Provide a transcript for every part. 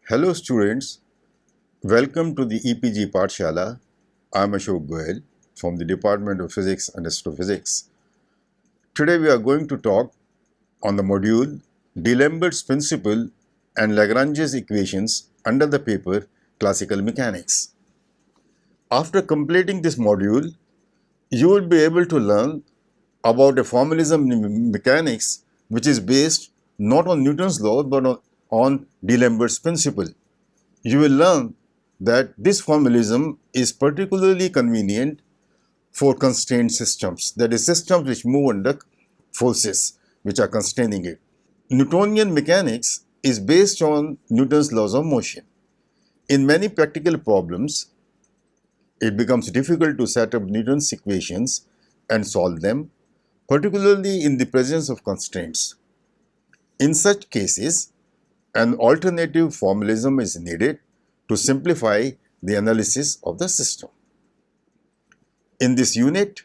Hello students, welcome to the EPG Pathshala. I am Ashok Goel from the Department of Physics and Astrophysics. Today we are going to talk on the module D'Alembert's Principle and Lagrange's Equations under the paper Classical Mechanics. After completing this module, you will be able to learn about a formalism in mechanics which is based not on Newton's law but on D'Alembert's principle. You will learn that this formalism is particularly convenient for constrained systems, that is, systems which move under forces which are constraining it. Newtonian mechanics is based on Newton's laws of motion. In many practical problems, it becomes difficult to set up Newton's equations and solve them, particularly in the presence of constraints. In such cases, an alternative formalism is needed to simplify the analysis of the system. In this unit,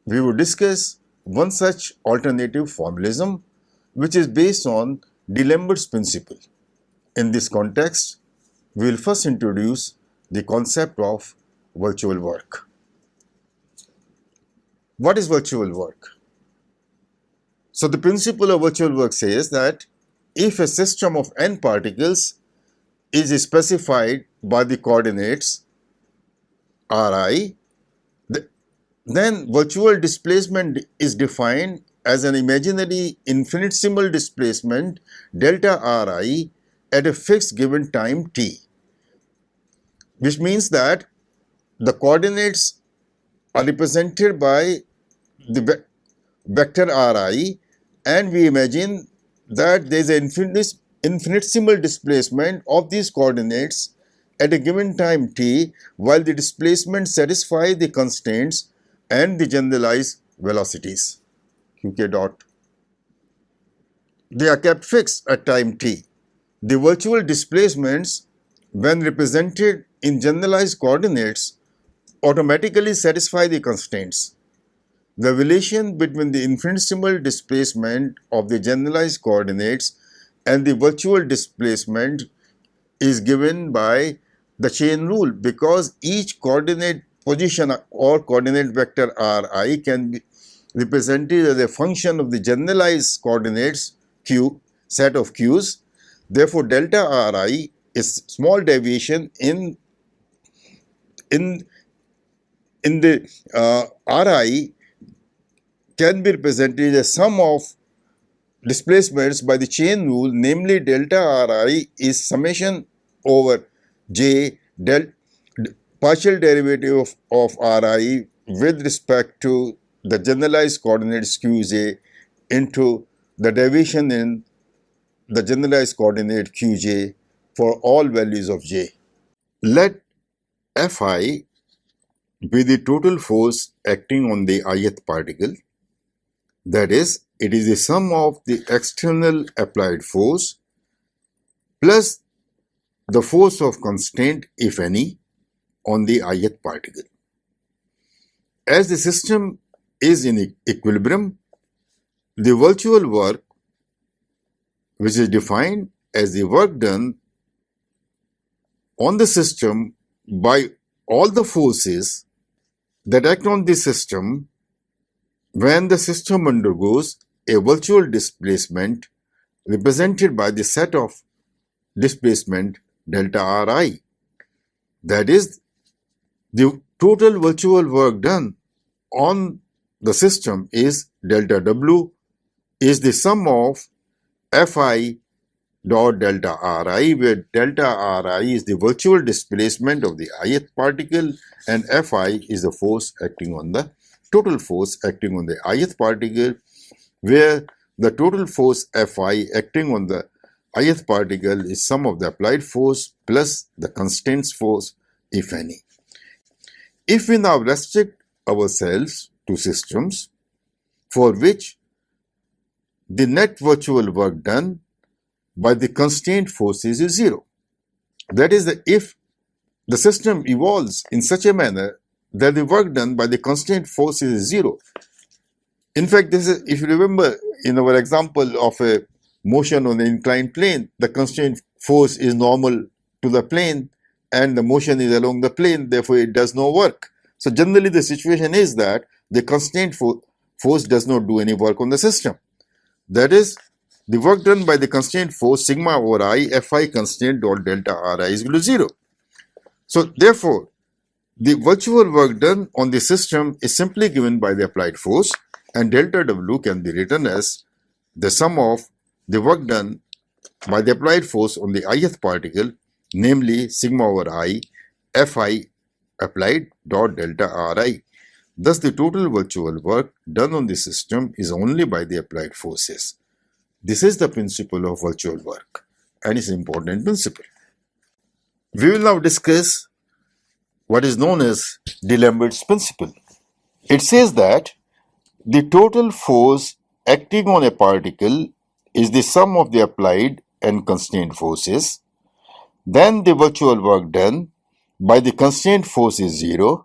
we will discuss one such alternative formalism which is based on D'Alembert's principle. In this context, we will first introduce the concept of virtual work. What is virtual work? So the principle of virtual work says that if a system of n particles is specified by the coordinates Ri, then virtual displacement is defined as an imaginary infinitesimal displacement delta Ri at a fixed given time t, which means that the coordinates are represented by the vector Ri, and we imagine that there is an infinitesimal displacement of these coordinates at a given time t, while the displacement satisfies the constraints and the generalized velocities qk dot. They are kept fixed at time t. The virtual displacements, when represented in generalized coordinates, automatically satisfy the constraints. The relation between the infinitesimal displacement of the generalized coordinates and the virtual displacement is given by the chain rule, because each coordinate position or coordinate vector Ri can be represented as a function of the generalized coordinates Q, set of Q's. Therefore, delta Ri is small deviation in the Ri can be represented as sum of displacements by the chain rule, namely delta Ri is summation over j partial derivative of Ri with respect to the generalized coordinates qj into the deviation in the generalized coordinate qj for all values of j. Let Fi be the total force acting on the ith particle. That is, it is the sum of the external applied force plus the force of constraint, if any, on the ith particle. As the system is in equilibrium, the virtual work, which is defined as the work done on the system by all the forces that act on the system when the system undergoes a virtual displacement represented by the set of displacement delta Ri. That is, the total virtual work done on the system is delta W is the sum of Fi dot delta Ri, where delta Ri is the virtual displacement of the ith particle and Fi is the force acting on the total force acting on the ith particle, where the total force Fi acting on the ith particle is sum of the applied force plus the constraints force, if any. If we now restrict ourselves to systems for which the net virtual work done by the constraint forces is zero, that is, if the system evolves in such a manner that the work done by the constraint forces is zero. In fact, this is, if you remember in our example of a motion on the inclined plane, the constraint force is normal to the plane and the motion is along the plane, therefore it does no work. So generally the situation is that the constraint force does not do any work on the system. That is, the work done by the constraint force sigma over I Fi constraint dot delta Ri is equal to 0. So therefore, the virtual work done on the system is simply given by the applied force, and delta W can be written as the sum of the work done by the applied force on the ith particle, namely sigma over I Fi applied dot delta Ri. Thus, the total virtual work done on the system is only by the applied forces. This is the principle of virtual work, and it's an important principle. We will now discuss what is known as D'Alembert's principle. It says that the total force acting on a particle is the sum of the applied and constrained forces. Then the virtual work done by the constrained force is 0,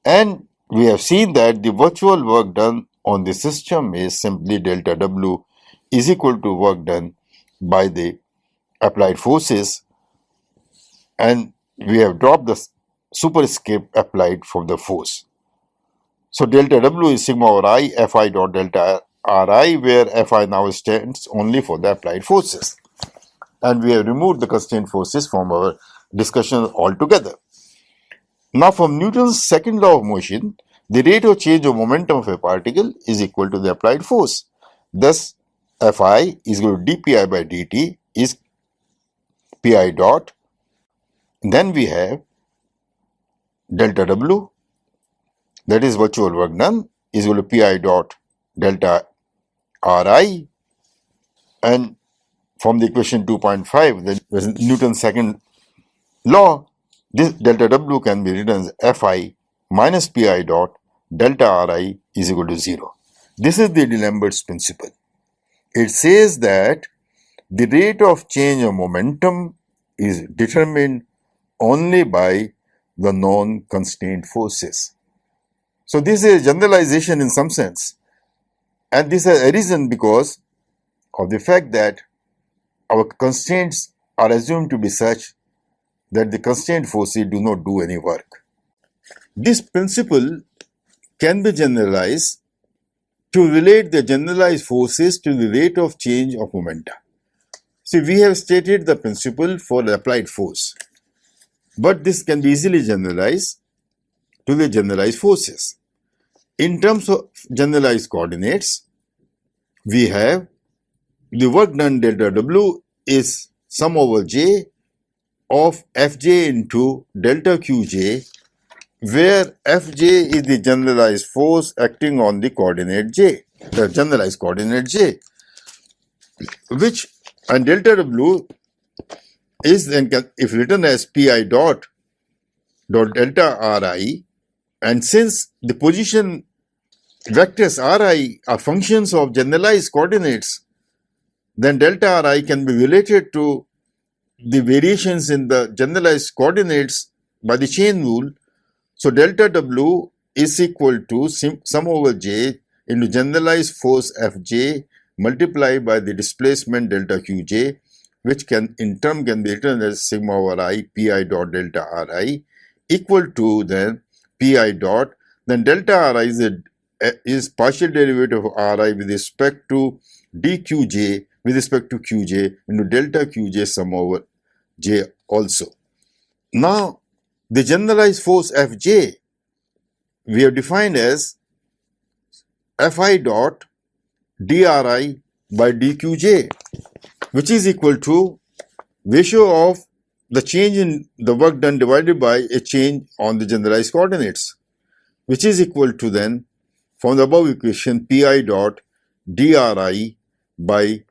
and we have seen that the virtual work done on the system is simply delta W is equal to work done by the applied forces, and we have dropped the superscript applied from the force. So delta W is sigma over I Fi dot delta Ri, where Fi now stands only for the applied forces. And we have removed the constraint forces from our discussion altogether. Now from Newton's second law of motion, the rate of change of momentum of a particle is equal to the applied force. Thus, Fi is equal to dpi by dt is pi dot. Then we have delta W, that is virtual work done, is equal to pi dot delta Ri, and from the equation 2.5, the Newton's second law, this delta W can be written as Fi minus pi dot delta Ri is equal to 0. This is the D'Alembert's principle. It says that the rate of change of momentum is determined only by the non-constrained forces. So this is a generalization in some sense, and this has arisen because of the fact that our constraints are assumed to be such that the constrained forces do not do any work. This principle can be generalized to relate the generalized forces to the rate of change of momentum. See, we have stated the principle for the applied force, but this can be easily generalized to the generalized forces. In terms of generalized coordinates, we have the work done delta W is sum over J of Fj into delta Qj, where Fj is the generalized force acting on the coordinate J, the generalized coordinate J, which, and delta W is then, if written as pi dot delta Ri, and since the position vectors Ri are functions of generalized coordinates, then delta Ri can be related to the variations in the generalized coordinates by the chain rule. So delta W is equal to sum over J into generalized force Fj multiplied by the displacement delta Qj, which can in turn can be written as sigma over I pi dot delta Ri equal to then pi dot, then delta Ri is partial derivative of Ri with respect to dQj with respect to Qj into delta Qj sum over J also. Now, the generalized force Fj we have defined as Fi dot dri by dQj, which is equal to ratio of the change in the work done divided by a change on the generalized coordinates, which is equal to then, from the above equation, pi dot dri by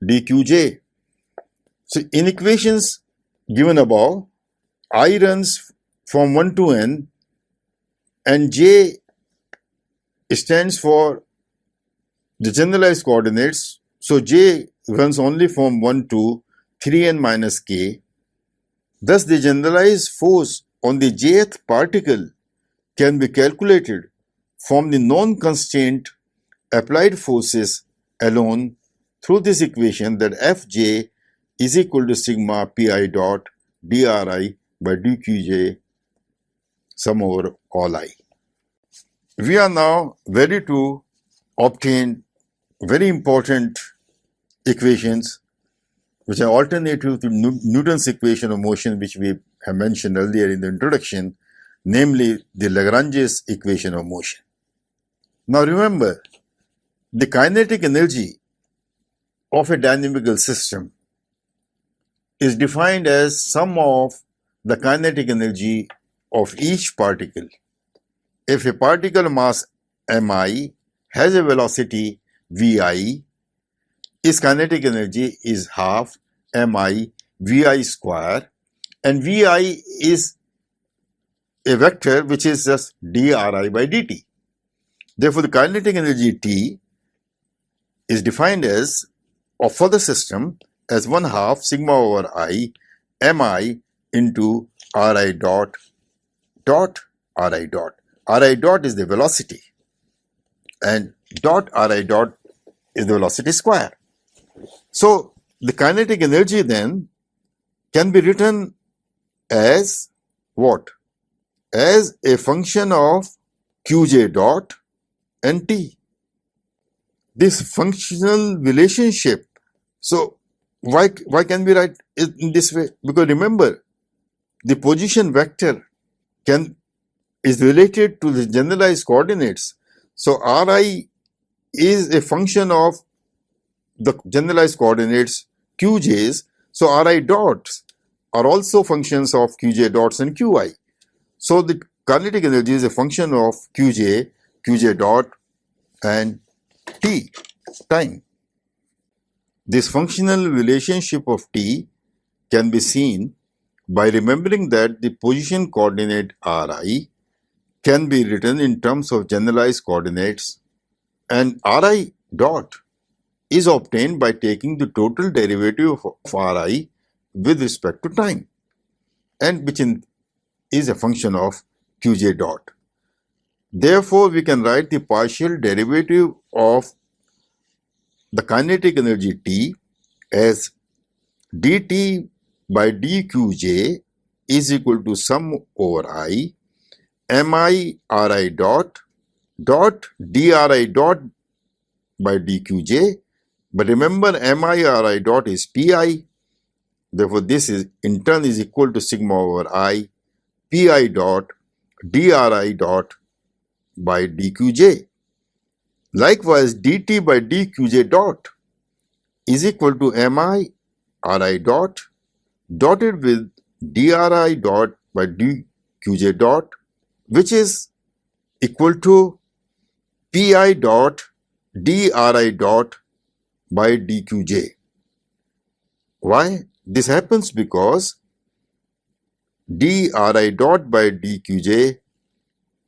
dQj. So in equations given above, I runs from 1 to n and j stands for the generalized coordinates. So j runs only from 1 to 3n minus k. Thus the generalized force on the jth particle can be calculated from the non-constraint applied forces alone through this equation that Fj is equal to sigma pi dot dri by dqj sum over all I. We are now ready to obtain very important equations which are alternative to Newton's equation of motion, which we have mentioned earlier in the introduction, namely the Lagrange's equation of motion. Now remember, the kinetic energy of a dynamical system is defined as sum of the kinetic energy of each particle. If a particle mass mi has a velocity vi, its kinetic energy is half mi vi square, and vi is a vector which is just dri by dt. Therefore, the kinetic energy T is defined as, or for the system, as 1/2 sigma over I mi into ri dot ri dot. Ri dot is the velocity, and dot ri dot is the velocity square. So, the kinetic energy then can be written as what? As a function of qj dot and t. This functional relationship. So, why can we write it in this way? Because remember, the position vector is related to the generalized coordinates. So, Ri is a function of the generalized coordinates qj's. So, Ri dots are also functions of qj dots and qi. So, the kinetic energy is a function of qj dot and t, time. This functional relationship of t can be seen by remembering that the position coordinate Ri can be written in terms of generalized coordinates, and Ri dot is obtained by taking the total derivative of Ri with respect to time, and which is a function of qj dot. Therefore, we can write the partial derivative of the kinetic energy T as dt by dqj is equal to sum over I mi ri dot dri dot by dqj. But remember, mi ri dot is pi. Therefore, this is in turn is equal to sigma over I pi dot dri dot by dqj. Likewise, dt by dqj dot is equal to mi ri dot dotted with dri dot by dqj dot, which is equal to pi dot dri dot by dqj. Why? This happens because dri dot by dqj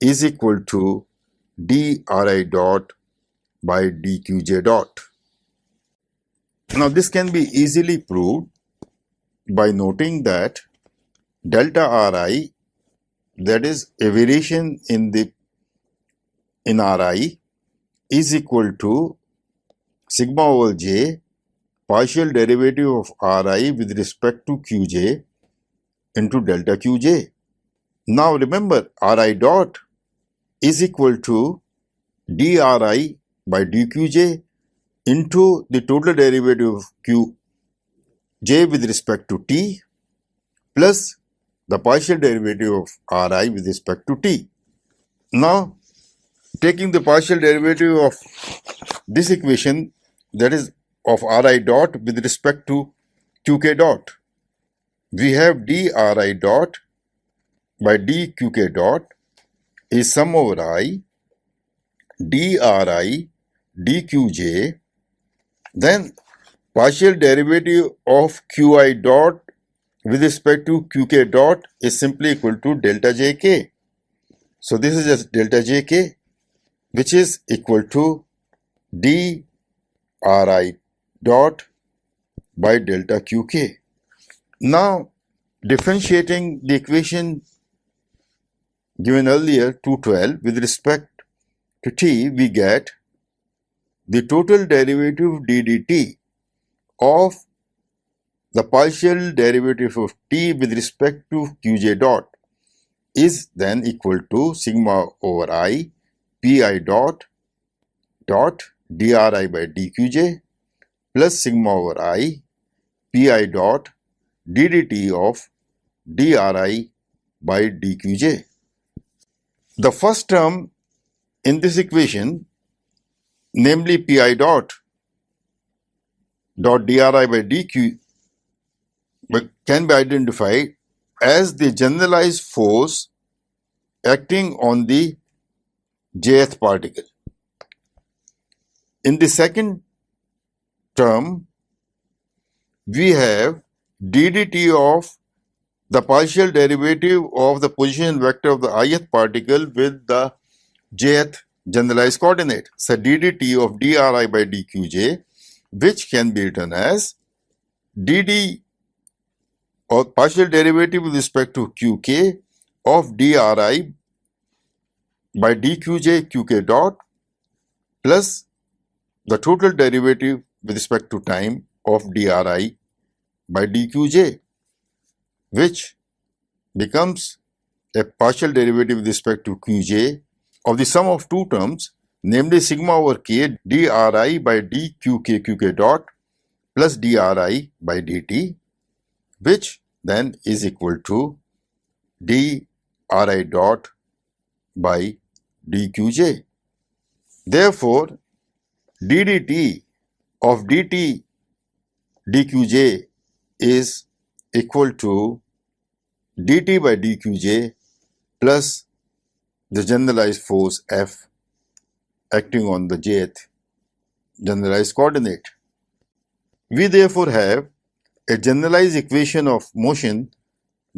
is equal to dri dot by dqj dot. Now, this can be easily proved by noting that delta Ri, that is a variation in Ri, is equal to sigma over j partial derivative of Ri with respect to qj into delta qj. Now remember, Ri dot is equal to dri by dqj into the total derivative of qj with respect to t plus the partial derivative of Ri with respect to t. Now, taking the partial derivative of this equation, that is of Ri dot with respect to qk dot, we have dri dot by dqk dot is sum over I dri dqj, then partial derivative of qi dot with respect to qk dot is simply equal to delta jk. So this is just delta jk, which is equal to dri dot by delta qk. Now, differentiating the equation given earlier 212 with respect to t, we get the total derivative of d dt of the partial derivative of t with respect to qj dot is then equal to sigma over I pi dot dri by dqj plus sigma over I pi dot ddt of dri by dqj. The first term in this equation, namely pi dot dri by dq, can be identified as the generalized force acting on the jth particle. In the second term, we have ddt of the partial derivative of the position vector of the ith particle with the jth generalized coordinate. So ddt of dri by dqj, which can be written as dd or partial derivative with respect to qk of dri by dqj qk dot plus the total derivative with respect to time of dri by dqj, which becomes a partial derivative with respect to qj of the sum of two terms, namely sigma over k dri by dqk qk dot plus dri by dt, which then is equal to dri dot by dqj. Therefore, ddt of dt dqj is equal to dt by dqj plus the generalized force F acting on the jth generalized coordinate. We therefore have a generalized equation of motion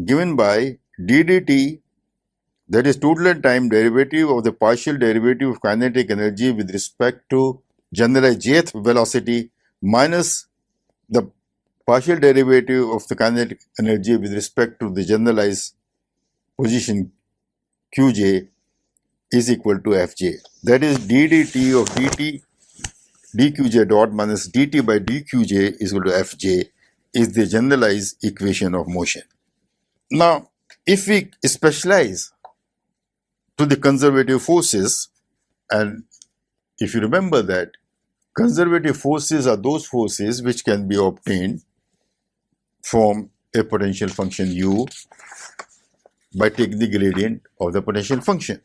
given by ddt, that is total and time derivative of the partial derivative of kinetic energy with respect to generalized jth velocity minus the partial derivative of the kinetic energy with respect to the generalized position qj is equal to fj. That is ddt of dt dqj dot minus dt by dqj is equal to fj is the generalized equation of motion. Now, if we specialize to the conservative forces, and if you remember that conservative forces are those forces which can be obtained from a potential function u by taking the gradient of the potential function.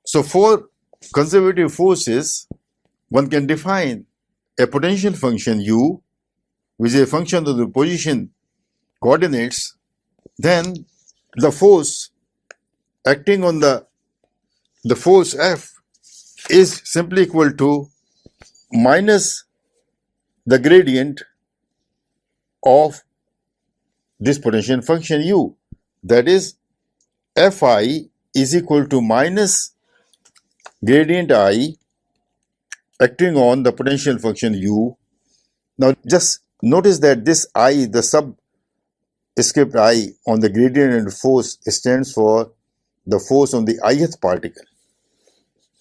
So for conservative forces, one can define a potential function u which is a function of the position coordinates, then the force acting on the force F is simply equal to minus the gradient of this potential function u. That is, Fi is equal to minus gradient I acting on the potential function u. Now just notice that this I, the subscript I on the gradient and force, stands for the force on the ith particle,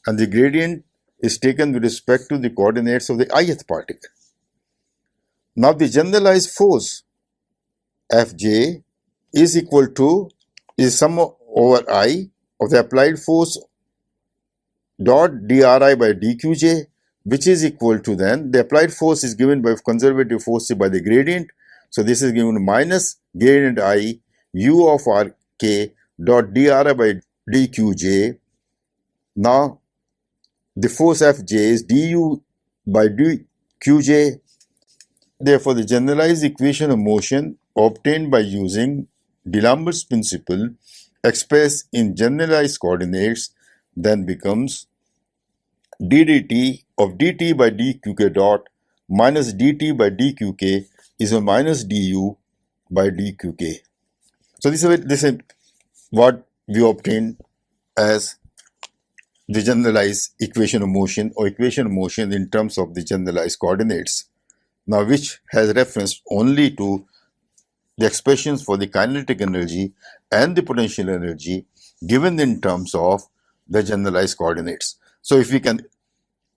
and the gradient is taken with respect to the coordinates of the ith particle. Now the generalized force Fj is equal to sum over I of the applied force dot dri by dqj, which is equal to, then the applied force is given by conservative force by the gradient. So this is given minus gradient I u of rk dot dri by dqj. Now the force Fj is du by dqj. Therefore, the generalized equation of motion obtained by using D'Alembert's principle expressed in generalized coordinates then becomes ddt of dt by dqk dot minus dt by dqk is a minus du by dqk. So this is what we obtain as the generalized equation of motion, or equation of motion in terms of the generalized coordinates. Now, which has reference only to the expressions for the kinetic energy and the potential energy given in terms of the generalized coordinates. So if we can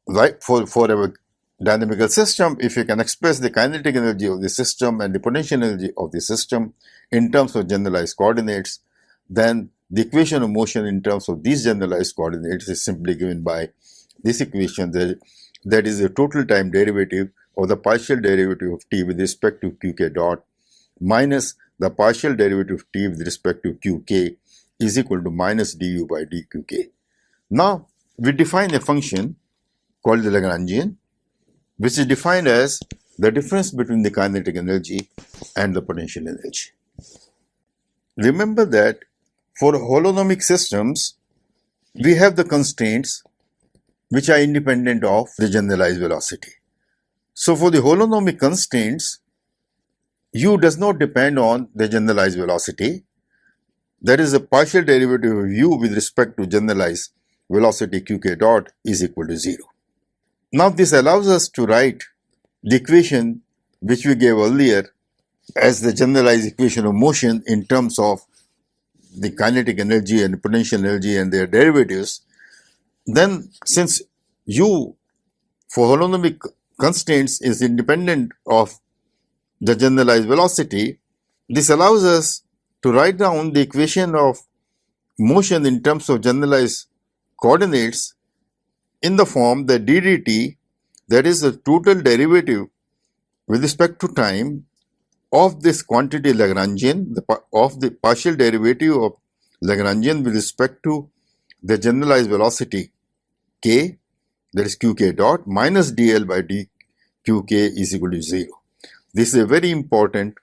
write for our dynamical system, if you can express the kinetic energy of the system and the potential energy of the system in terms of generalized coordinates, then the equation of motion in terms of these generalized coordinates is simply given by this equation, that is the total time derivative or the partial derivative of t with respect to qk dot minus the partial derivative of t with respect to qk is equal to minus du by dqk. Now, we define a function called the Lagrangian, which is defined as the difference between the kinetic energy and the potential energy. Remember that for holonomic systems, we have the constraints which are independent of the generalized velocity. So for the holonomic constraints, u does not depend on the generalized velocity. That is, the partial derivative of u with respect to generalized velocity qk dot is equal to 0. Now this allows us to write the equation which we gave earlier as the generalized equation of motion in terms of the kinetic energy and potential energy and their derivatives. Then since u for holonomic constraints is independent of the generalized velocity, this allows us to write down the equation of motion in terms of generalized coordinates in the form that d dt, that is the total derivative with respect to time of this quantity Lagrangian, of the partial derivative of Lagrangian with respect to the generalized velocity k, that is qk dot, minus dl by dqk is equal to 0. This is a very important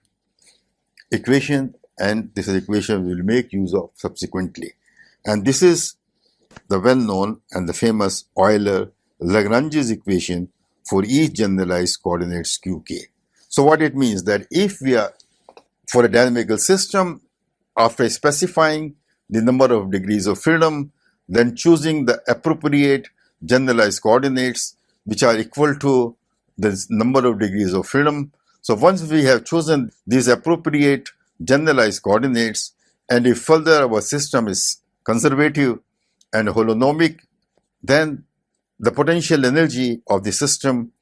equation, and this is an equation we will make use of subsequently. And this is the well-known and the famous Euler-Lagrange's equation for each generalized coordinates qk. So what it means that if we are, for a dynamical system, after specifying the number of degrees of freedom, then choosing the appropriate generalized coordinates which are equal to the number of degrees of freedom. So once we have chosen these appropriate generalized coordinates, and if further our system is conservative and holonomic, then the potential energy of the system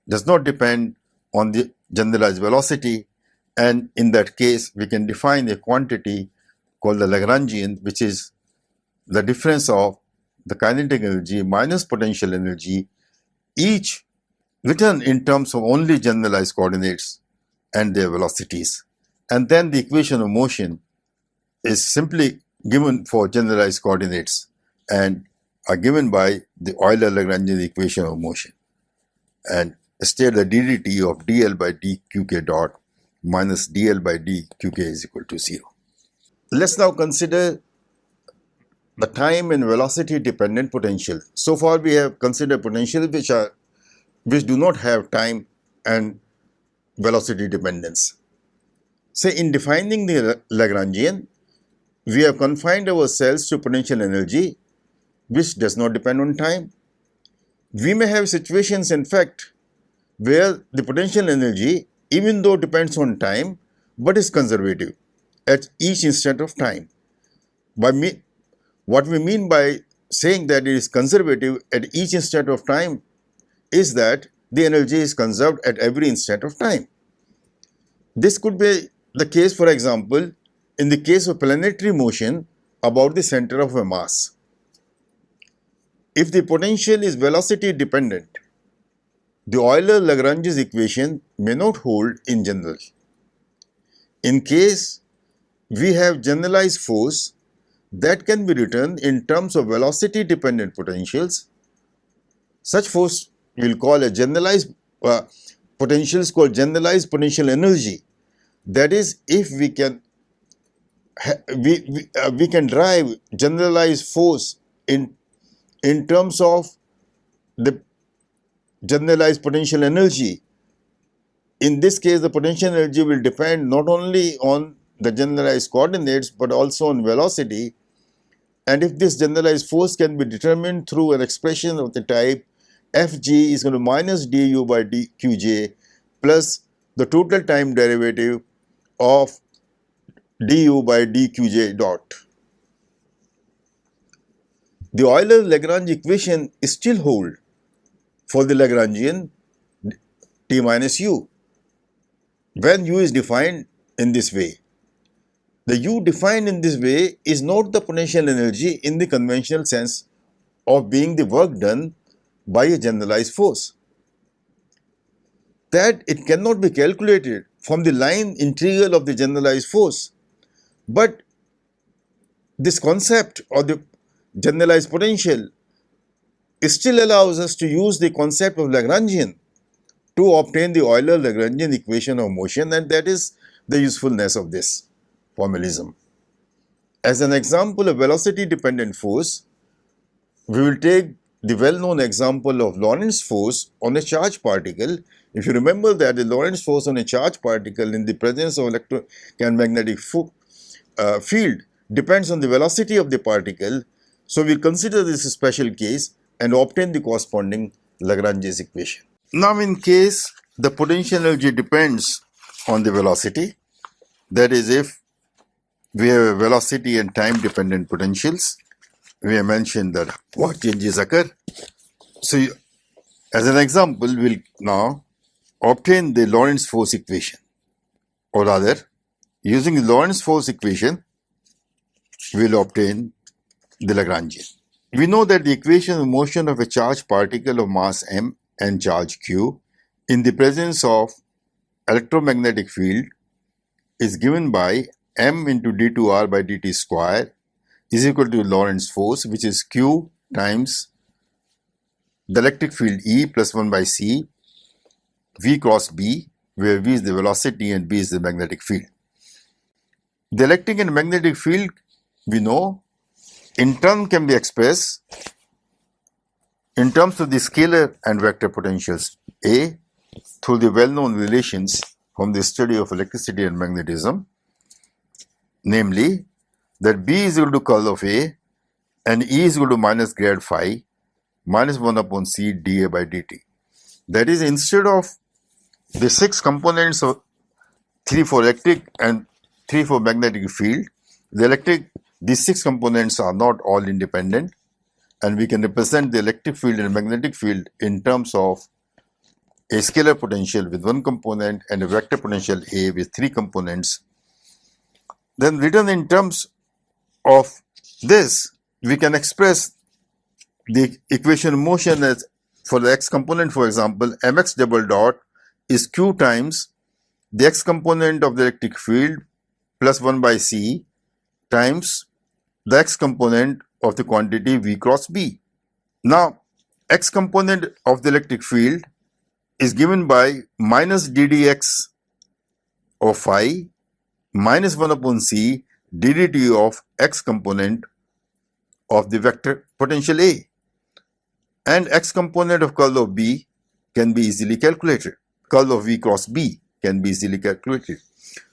does not depend on the generalized velocity, and in that case we can define a quantity called the Lagrangian, which is the difference of the kinetic energy minus potential energy, each written in terms of only generalized coordinates and their velocities. And then the equation of motion is simply given for generalized coordinates and are given by the Euler-Lagrangian equation of motion, and state the ddt of dl by dqk dot minus dl by dqk is equal to 0. Let's now consider the time and velocity dependent potential. So far we have considered potentials which do not have time and velocity dependence. Say in defining the Lagrangian, we have confined ourselves to potential energy which does not depend on time. We may have situations, in fact, where the potential energy, even though depends on time, but is conservative at each instant of time. What we mean by saying that it is conservative at each instant of time is that the energy is conserved at every instant of time. This could be the case, for example, in the case of planetary motion about the center of a mass. If the potential is velocity dependent, the Euler-Lagrange's equation may not hold in general. In case we have generalized force that can be written in terms of velocity dependent potentials, such force we'll call a generalized potentials called generalized potential energy. That is, if we can we can drive generalized force in terms of the generalized potential energy. In this case, the potential energy will depend not only on the generalized coordinates but also on velocity. And if this generalized force can be determined through an expression of the type Fg is going to minus du by dqj plus the total time derivative of du by dqj dot. The Euler-Lagrange equation still holds for the Lagrangian t minus u, when u is defined in this way. The u defined in this way is not the potential energy in the conventional sense of being the work done by a generalized force. That it cannot be calculated from the line integral of the generalized force. But this concept of the generalized potential still allows us to use the concept of Lagrangian to obtain the Euler-Lagrangian equation of motion, and that is the usefulness of this formalism. As an example of velocity-dependent force, we will take the well-known example of Lorentz force on a charged particle. If you remember that the Lorentz force on a charged particle in the presence of electromagnetic field depends on the velocity of the particle. So we consider this a special case and obtain the corresponding Lagrange's equation. Now in case the potential energy depends on the velocity, that is if we have a velocity and time dependent potentials, we have mentioned that what changes occur. So as an example, we'll now obtain the Lorentz force equation, or rather using the Lorentz force equation, we'll obtain the Lagrangian. We know that the equation of motion of a charged particle of mass m and charge q in the presence of electromagnetic field is given by m into d2r by dt square is equal to Lorentz force, which is q times the electric field E plus 1 by c v cross b, where v is the velocity and b is the magnetic field. The electric and magnetic field, we know, in turn can be expressed in terms of the scalar and vector potentials A through the well-known relations from the study of electricity and magnetism, namely that B is equal to curl of A and E is equal to minus grad phi minus 1 upon c dA by dt. That is, instead of the 6 components of 3 for electric and 3 for magnetic field, these 6 components are not all independent, and we can represent the electric field and magnetic field in terms of a scalar potential with 1 component and a vector potential A with 3 components. Then written in terms of this, we can express the equation of motion as, for the x component, for example, mx double dot is q times the x component of the electric field plus 1 by c times the x component of the quantity v cross b. Now, x component of the electric field is given by minus ddx of phi minus 1 upon c ddt of x component of the vector potential A, and x component of curl of B can be easily calculated. Curl of V cross B can be easily calculated.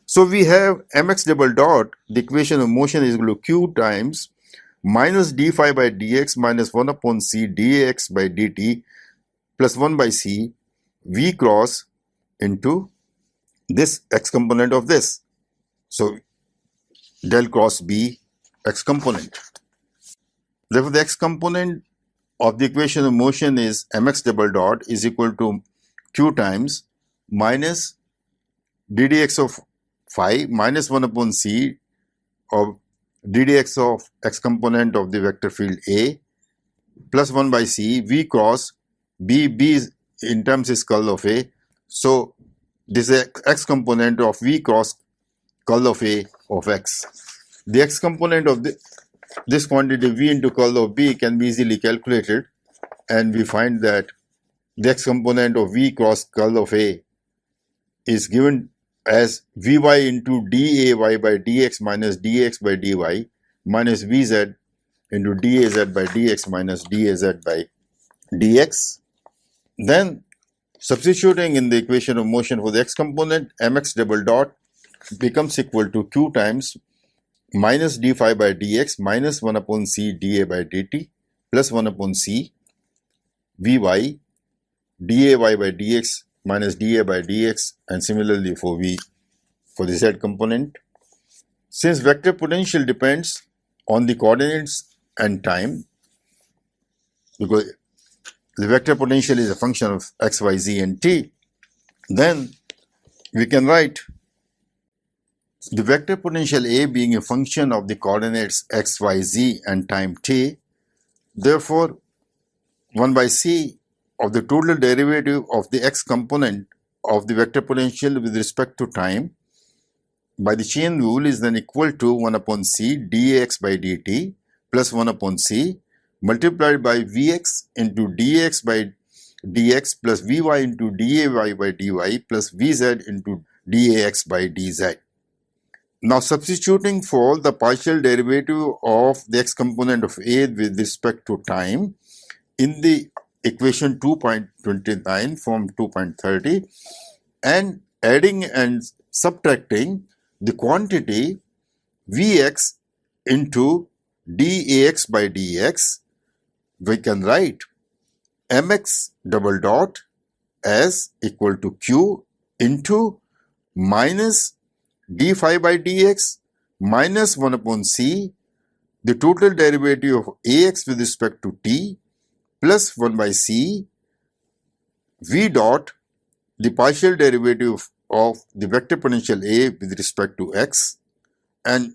So we have mx double dot, the equation of motion is equal to q times minus d phi by dx minus 1 upon c dx by dt plus 1 by c v cross into this x component of this. So del cross B x component. Therefore, the x component of the equation of motion is mx double dot is equal to q times minus ddx of phi minus 1 upon c of ddx of x component of the vector field A plus 1 by c v cross b. B is, in terms is curl of A. So this is x component of v cross curl of A of x. The x component of this quantity v into curl of B can be easily calculated, and we find that the x component of v cross curl of A is given as vy into day by dx minus dx by dy minus vz into daz by dx minus daz by dx. Then substituting in the equation of motion for the x component, mx double dot becomes equal to q times minus d phi by dx minus 1 upon c da by dt plus 1 upon c vy day by dx minus da by dx, and similarly for the z component. Since vector potential depends on the coordinates and time, because the vector potential is a function of x, y, z and t, Then we can write the vector potential A being a function of the coordinates x, y, z and time t. Therefore, 1 by c of the total derivative of the x component of the vector potential with respect to time by the chain rule is then equal to 1 upon c dx by dt plus 1 upon c multiplied by vx into dx by dx plus vy into dy by dy plus vz into dax by dz. Now substituting for the partial derivative of the x component of A with respect to time in the equation 2.29 from 2.30 and adding and subtracting the quantity Vx into dAx by dx, we can write mx double dot as equal to q into minus d phi by dx minus 1 upon c, the total derivative of ax with respect to t plus 1 by c v dot, the partial derivative of the vector potential A with respect to x, and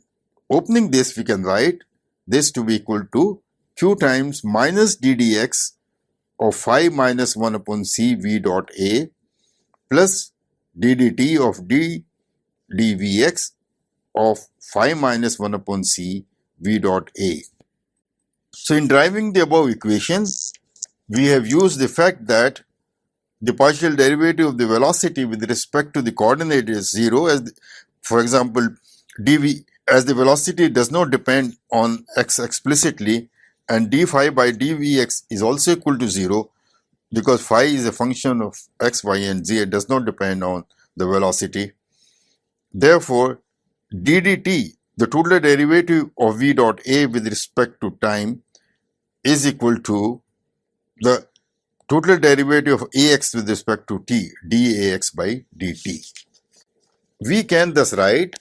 opening this we can write this to be equal to q times minus ddx of phi minus 1 upon c v dot A plus ddt of d dvx of phi minus 1 upon c v dot A. So in deriving the above equation, we have used the fact that the partial derivative of the velocity with respect to the coordinate is 0, as for example dv, as the velocity does not depend on x explicitly, and d phi by dvx is also equal to 0 because phi is a function of x, y and z. It does not depend on the velocity. Therefore, ddt, the total derivative of v dot A with respect to time, is equal to the total derivative of ax with respect to t, dax by dt. We can thus write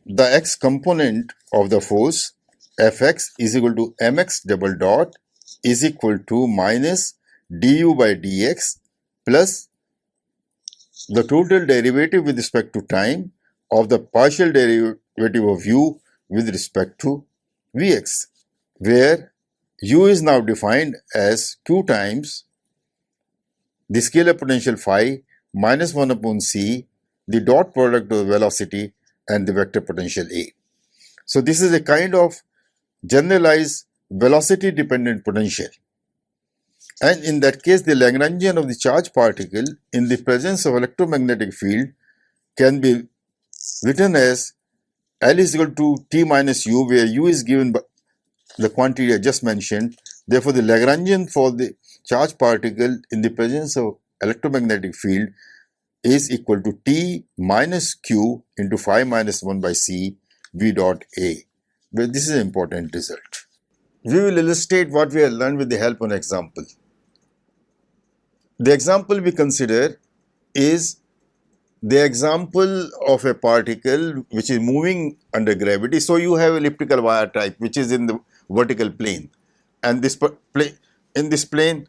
the x component of the force Fx is equal to mx double dot is equal to minus du by dx plus the total derivative with respect to time of the partial derivative of u with respect to vx, where u is now defined as q times the scalar potential phi minus 1 upon c, the dot product of velocity and the vector potential A. So this is a kind of generalized velocity dependent potential. And in that case, the Lagrangian of the charged particle in the presence of electromagnetic field can be written as L is equal to T minus U, where U is given by the quantity I just mentioned. Therefore, the Lagrangian for the charged particle in the presence of electromagnetic field is equal to T minus Q into phi minus 1 by C V dot A. Well, this is an important result. We will illustrate what we have learned with the help of an example. The example we consider is the example of a particle which is moving under gravity. So you have elliptical wire type which is in the vertical plane, and this in this plane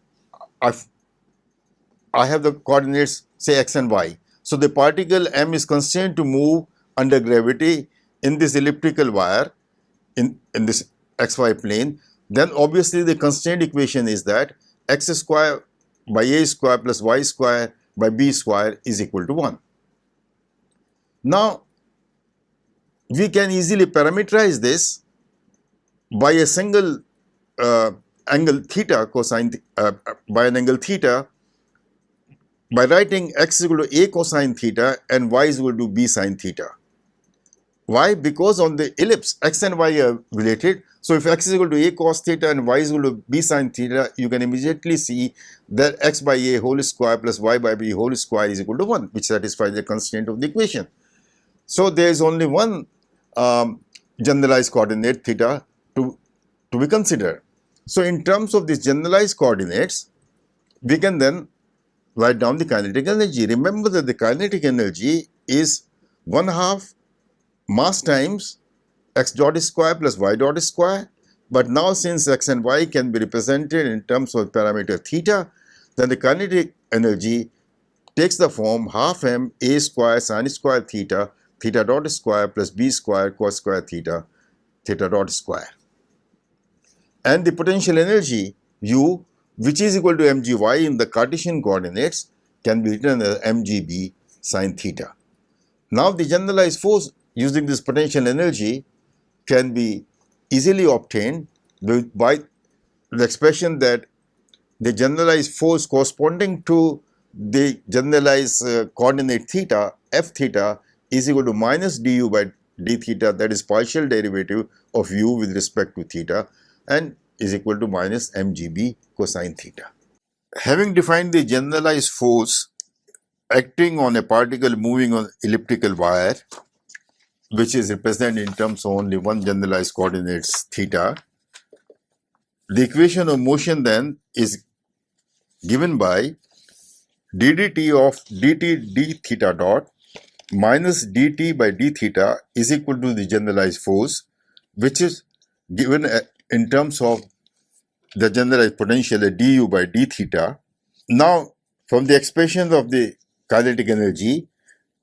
I have the coordinates say x and y. So the particle m is constrained to move under gravity in this elliptical wire in this xy plane. Then obviously the constraint equation is that x square by a square plus y square by b square is equal to 1. Now we can easily parameterize this by a single angle theta cosine by an angle theta by writing x is equal to a cosine theta and y is equal to b sine theta. Why? Because on the ellipse x and y are related. So if x is equal to a cos theta and y is equal to b sine theta, you can immediately see that x by a whole square plus y by b whole square is equal to 1, which satisfies the constraint of the equation. So there is only one generalized coordinate theta to be considered. So in terms of these generalized coordinates, we can then write down the kinetic energy. Remember that the kinetic energy is 1/2 mass times x dot square plus y dot square. But now since x and y can be represented in terms of parameter theta, then the kinetic energy takes the form half m a square sin square theta, theta dot square plus b square cos square theta, theta dot square. And the potential energy U, which is equal to mgy in the Cartesian coordinates, can be written as mgb sin theta. Now the generalized force using this potential energy can be easily obtained by the expression that the generalized force corresponding to the generalized coordinate theta, f theta, is equal to minus du by d theta, that is partial derivative of u with respect to theta, and is equal to minus mgb cosine theta. Having defined the generalized force acting on a particle moving on elliptical wire, which is represented in terms of only one generalized coordinates theta, the equation of motion then is given by ddt of dt d theta dot minus dt by d theta is equal to the generalized force, which is given in terms of the generalized potential du by d theta. Now, from the expression of the kinetic energy,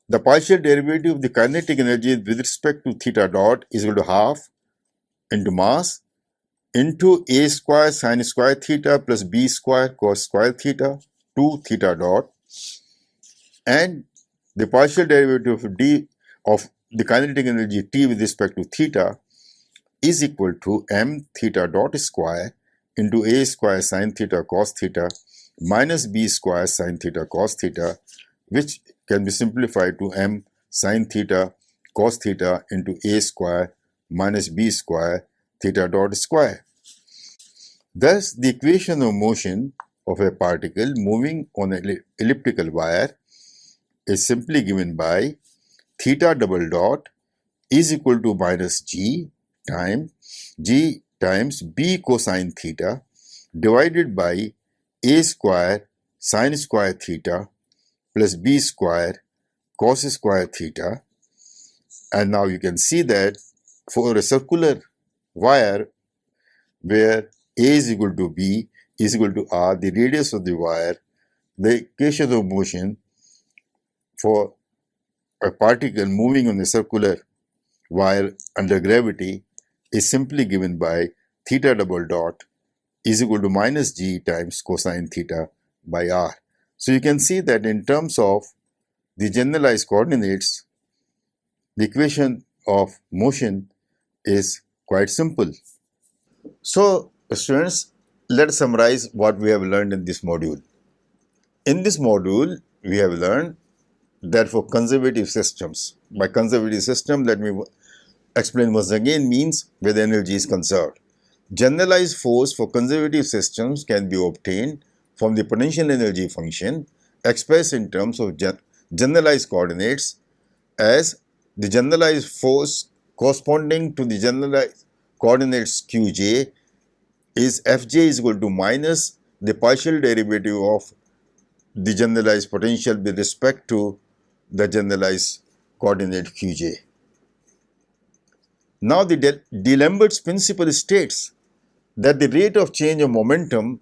the partial derivative of the kinetic energy with respect to theta dot is equal to half into mass into a square sin square theta plus b square cos square theta 2 theta dot, and the partial derivative of d of the kinetic energy t with respect to theta is equal to m theta dot square into a square sin theta cos theta minus b square sin theta cos theta, which can be simplified to m sin theta cos theta into a square minus b square theta dot square. Thus, the equation of motion of a particle moving on an elliptical wire is simply given by theta double dot is equal to minus g times b cosine theta divided by a square sin square theta plus b square cos square theta. And now you can see that for a circular wire where a is equal to b is equal to r, the radius of the wire, the equation of motion for a particle moving on a circular wire under gravity is simply given by theta double dot is equal to minus g times cosine theta by r. So you can see that in terms of the generalized coordinates, the equation of motion is quite simple. So students, let's summarize what we have learned in this module. In this module, we have learned that for conservative systems, by conservative system, let me explain once again, means where the energy is conserved. Generalized force for conservative systems can be obtained from the potential energy function expressed in terms of generalized coordinates as the generalized force corresponding to the generalized coordinates qj is fj is equal to minus the partial derivative of the generalized potential with respect to the generalized coordinate qj. Now the D'Alembert's principle states that the rate of change of momentum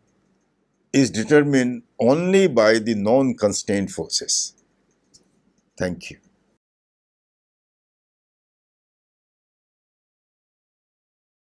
is determined only by the non-constrained forces. Thank you.